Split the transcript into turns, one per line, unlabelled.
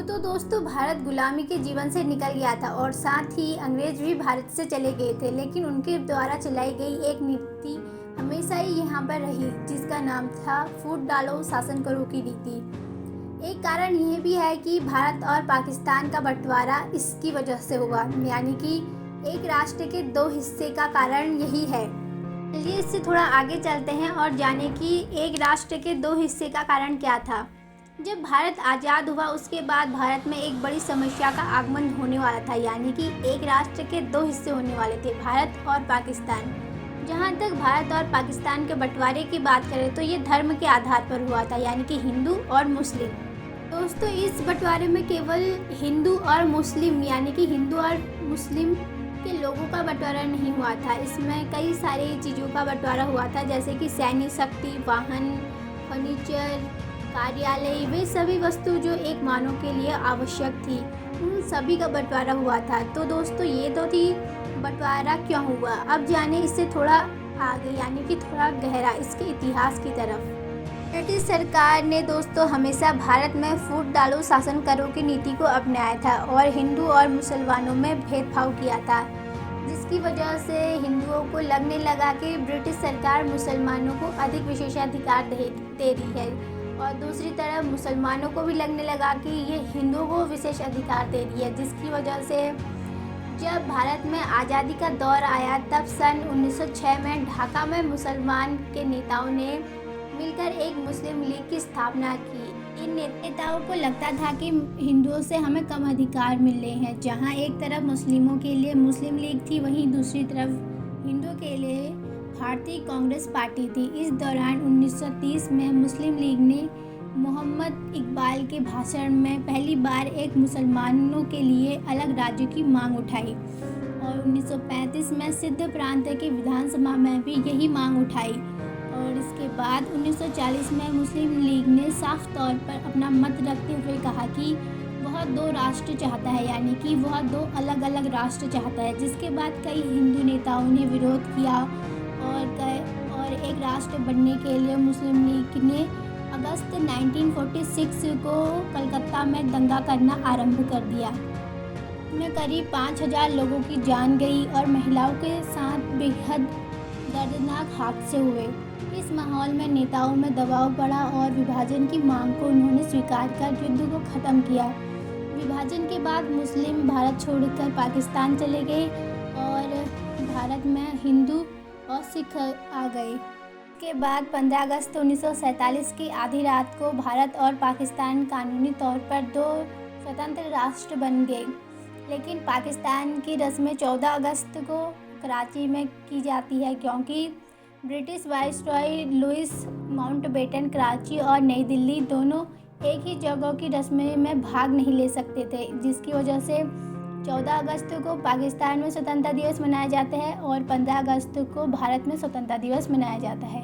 यूँ तो दोस्तों भारत गुलामी के जीवन से निकल गया था और साथ ही अंग्रेज भी भारत से चले गए थे, लेकिन उनके द्वारा चलाई गई एक नीति हमेशा ही यहाँ पर रही, जिसका नाम था फूट डालो शासन करो की नीति। एक कारण यह भी है कि भारत और पाकिस्तान का बंटवारा इसकी वजह से हुआ, यानी कि एक राष्ट्र के दो हिस्से का कारण यही है। चलिए इससे थोड़ा आगे चलते हैं और जाने कि एक राष्ट्र के दो हिस्से का कारण क्या था। जब भारत आज़ाद हुआ उसके बाद भारत में एक बड़ी समस्या का आगमन होने वाला था, यानी कि एक राष्ट्र के दो हिस्से होने वाले थे, भारत और पाकिस्तान। जहाँ तक भारत और पाकिस्तान के बंटवारे की बात करें तो ये धर्म के आधार पर हुआ था, यानी कि हिंदू और मुस्लिम। दोस्तों इस बंटवारे में केवल हिंदू और मुस्लिम, यानी कि हिंदू और मुस्लिम के लोगों का बंटवारा नहीं हुआ था, इसमें कई सारी चीज़ों का बंटवारा हुआ था, जैसे कि सैन्य शक्ति, वाहन, फर्नीचर, कार्यालय, वे सभी वस्तु जो एक मानव के लिए आवश्यक थी, उन सभी का बंटवारा हुआ था। तो दोस्तों ये तो थी बंटवारा क्यों हुआ। अब जाने इससे थोड़ा आगे, यानी कि थोड़ा गहरा इसके इतिहास की तरफ। ब्रिटिश सरकार ने दोस्तों हमेशा भारत में फूट डालो शासन करो की नीति को अपनाया था और हिंदू और मुसलमानों में भेदभाव किया था, जिसकी वजह से हिंदुओं को लगने लगा कि ब्रिटिश सरकार मुसलमानों को अधिक विशेषाधिकार दे रही है, और दूसरी तरफ मुसलमानों को भी लगने लगा कि ये हिंदुओं को विशेष अधिकार दे रही है, जिसकी वजह से जब भारत में आज़ादी का दौर आया तब सन 1906 में ढाका में मुसलमान के नेताओं ने मिलकर एक मुस्लिम लीग की स्थापना की। इन नेताओं को लगता था कि हिंदुओं से हमें कम अधिकार मिल रहे हैं। जहां एक तरफ मुस्लिमों के लिए मुस्लिम लीग थी, वहीं दूसरी तरफ हिंदुओं के लिए भारतीय कांग्रेस पार्टी थी। इस दौरान 1930 में मुस्लिम लीग ने मोहम्मद इकबाल के भाषण में पहली बार एक मुसलमानों के लिए अलग राज्य की मांग उठाई और 1935 में सिंध प्रांत की विधानसभा में भी यही मांग उठाई। और इसके बाद 1940 में मुस्लिम लीग ने साफ तौर पर अपना मत रखते हुए कहा कि वह दो राष्ट्र चाहता है, यानी कि वह दो अलग अलग राष्ट्र चाहता है, जिसके बाद कई हिंदू नेताओं ने विरोध किया और एक राष्ट्र बनने के लिए मुस्लिम लीग ने अगस्त 1946 को कलकत्ता में दंगा करना आरंभ कर दिया। इसमें करीब 5000 लोगों की जान गई और महिलाओं के साथ बेहद दर्दनाक हादसे हुए। इस माहौल में नेताओं में दबाव बढ़ा और विभाजन की मांग को उन्होंने स्वीकार कर युद्ध को ख़त्म किया। विभाजन के बाद मुस्लिम भारत छोड़कर पाकिस्तान चले गए और भारत में हिंदू और सिख आ गए। इसके बाद 15 अगस्त 1947 की आधी रात को भारत और पाकिस्तान कानूनी तौर पर दो स्वतंत्र राष्ट्र बन गए, लेकिन पाकिस्तान की रस्में 14 अगस्त को कराची में की जाती है, क्योंकि British viceroy Louis Mountbatten Karachi और नई दिल्ली दोनों एक ही जगह की रस्में में भाग नहीं ले सकते थे, जिसकी वजह से 14 अगस्त को पाकिस्तान में स्वतंत्रता दिवस मनाया जाता है और 15 अगस्त को भारत में स्वतंत्रता दिवस मनाया जाता है।